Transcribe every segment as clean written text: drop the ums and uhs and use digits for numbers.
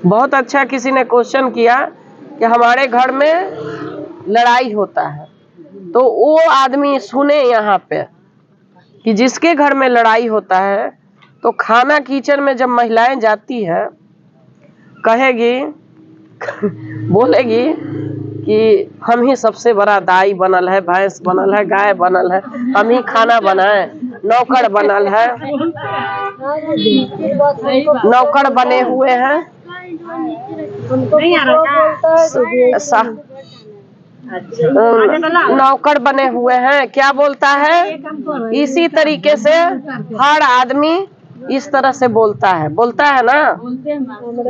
बहुत अच्छा किसी ने क्वेश्चन किया कि हमारे घर में लड़ाई होता है, तो वो आदमी सुने यहाँ पे कि जिसके घर में लड़ाई होता है तो खाना किचन में जब महिलाएं जाती है कहेगी बोलेगी कि हम ही सबसे बड़ा दाई बनल है, भैंस बनल है, गाय बनल है, हम ही खाना बनाए, नौकर बनल है, नौकर बने हुए हैं, नौकर बने हुए हैं, क्या बोलता है। इसी तरीके से हर आदमी इस तरह से बोलता है ना।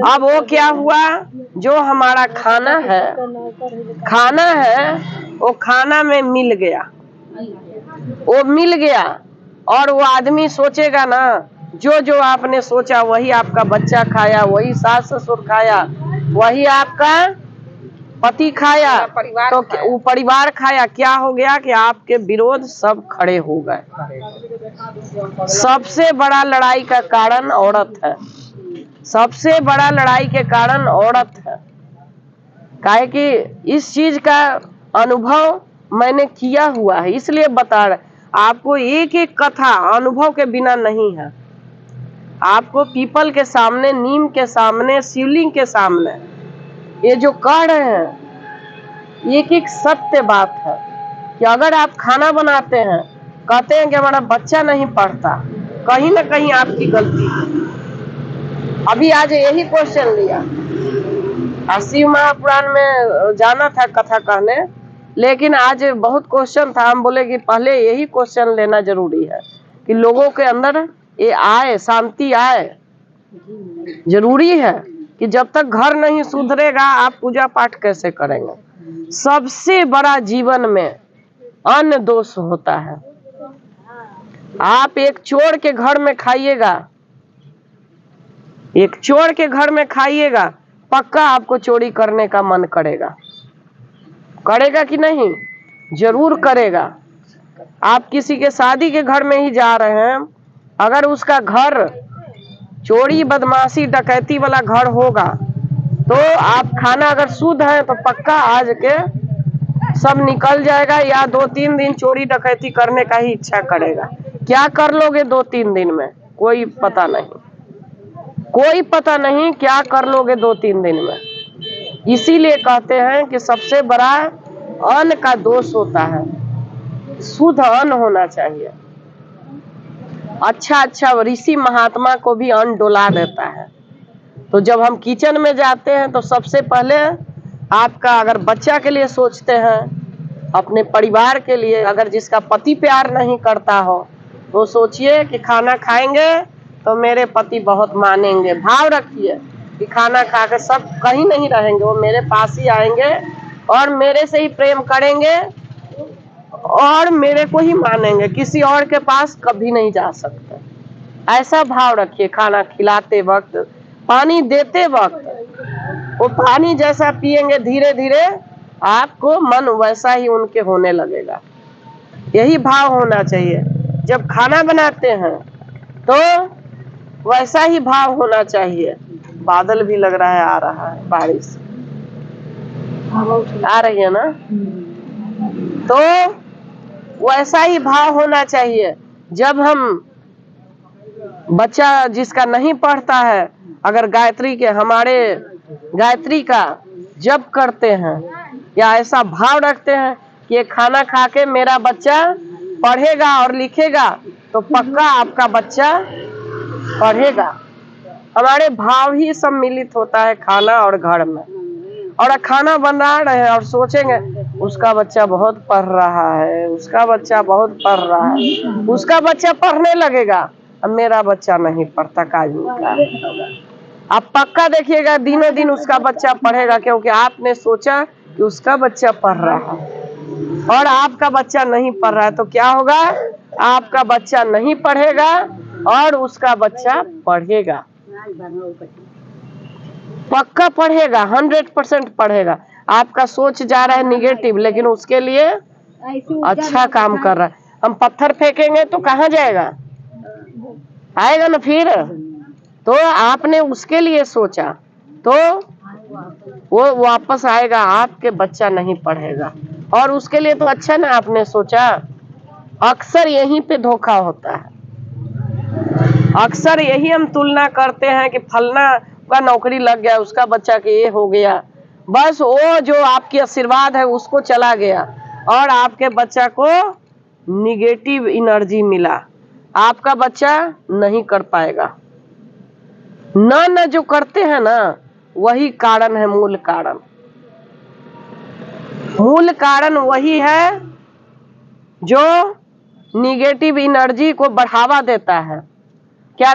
अब वो क्या हुआ, जो हमारा खाना है वो खाना में मिल गया, और वो आदमी सोचेगा ना, जो आपने सोचा वही आपका बच्चा खाया, वही सास ससुर खाया, वही आपका पति खाया, तो वो परिवार खाया। क्या हो गया कि आपके विरोध सब खड़े हो गए। सबसे बड़ा लड़ाई का कारण औरत है, सबसे बड़ा लड़ाई के कारण औरत है। काहे कि इस चीज का अनुभव मैंने किया हुआ है, इसलिए बता रहे आपको। एक एक कथा अनुभव के बिना नहीं है। आपको पीपल के सामने, नीम के सामने, शिवलिंग के सामने ये जो कह रहे हैं एक एक सत्य बात है कि अगर आप खाना बनाते हैं, कहते हैं कि हमारा बच्चा नहीं पढ़ता, कहीं ना कहीं आपकी गलती है। अभी आज यही क्वेश्चन लिया, शिव महापुराण में जाना था कथा कहने, लेकिन आज बहुत क्वेश्चन था। हम बोले कि पहले यही क्वेश्चन लेना जरूरी है कि लोगों के अंदर ये आए, शांति आए। जरूरी है कि जब तक घर नहीं सुधरेगा आप पूजा पाठ कैसे करेंगे। सबसे बड़ा जीवन में अन्न दोष होता है। आप एक चोर के घर में खाइएगा, एक चोर के घर में खाइएगा, पक्का आपको चोरी करने का मन करेगा कि नहीं? जरूर करेगा। आप किसी के शादी के घर में ही जा रहे हैं, अगर उसका घर चोरी बदमाशी डकैती वाला घर होगा तो आप खाना अगर शुद्ध है तो पक्का आज के सब निकल जाएगा, या 2-3 दिन चोरी डकैती करने का ही इच्छा करेगा। क्या कर लोगे 2-3 दिन में, कोई पता नहीं क्या कर लोगे 2-3 दिन में। इसीलिए कहते हैं कि सबसे बड़ा अन्न का दोष होता है। शुद्ध अन्न होना चाहिए। अच्छा ऋषि महात्मा को भी अन्न डोला देता है। तो जब हम किचन में जाते हैं तो सबसे पहले आपका अगर बच्चा के लिए सोचते हैं, अपने परिवार के लिए, अगर जिसका पति प्यार नहीं करता हो तो सोचिए कि खाना खाएंगे तो मेरे पति बहुत मानेंगे। भाव रखिए कि खाना खा के सब कहीं नहीं रहेंगे, वो मेरे पास ही आएंगे और मेरे से ही प्रेम करेंगे और मेरे को ही मानेंगे, किसी और के पास कभी नहीं जा सकते। ऐसा भाव रखिए। खाना खिलाते वक्त, पानी देते वक्त, वो पानी जैसा पिएंगे धीरे धीरे आपको मन वैसा ही उनके होने लगेगा। यही भाव होना चाहिए। जब खाना बनाते हैं तो वैसा ही भाव होना चाहिए। बादल भी लग रहा है आ रहा है, बारिश आ रही है ना, तो वैसा ही भाव होना चाहिए। जब हम बच्चा जिसका नहीं पढ़ता है, अगर हमारे गायत्री का जप करते हैं या ऐसा भाव रखते हैं कि खाना खा के मेरा बच्चा पढ़ेगा और लिखेगा, तो पक्का आपका बच्चा पढ़ेगा। हमारे भाव ही सम्मिलित होता है खाना और घर में। और खाना बना रहे हैं और सोचेंगे उसका बच्चा बहुत पढ़ रहा है, उसका बच्चा बहुत पढ़ रहा है, उसका बच्चा पढ़ने लगेगा, अब मेरा बच्चा नहीं पढ़ता, काजू का। आप पक्का देखिएगा दिनों दिन उसका बच्चा पढ़ेगा, क्योंकि आपने सोचा कि उसका बच्चा पढ़ रहा है और आपका बच्चा नहीं पढ़ रहा है। तो क्या होगा, आपका बच्चा नहीं पढ़ेगा और उसका बच्चा पढ़ेगा, पक्का पढ़ेगा, 100% पढ़ेगा। आपका सोच जा रहा है निगेटिव, लेकिन उसके लिए अच्छा काम कर रहा है। हम पत्थर फेंकेंगे तो कहाँ जाएगा, आएगा ना फिर। तो आपने उसके लिए सोचा तो वो वापस आएगा, आपके बच्चा नहीं पढ़ेगा। और उसके लिए तो अच्छा ना आपने सोचा। अक्सर यहीं पे धोखा होता है। अक्सर यही हम तुलना करते हैं कि फलना का नौकरी लग गया, उसका बच्चा के ये हो गया। बस वो जो आपकी आशीर्वाद है उसको चला गया और आपके बच्चा को निगेटिव एनर्जी मिला। आपका बच्चा नहीं कर पाएगा। न जो करते हैं ना, वही कारण है, मूल कारण। मूल कारण वही है जो निगेटिव एनर्जी को बढ़ावा देता है। क्या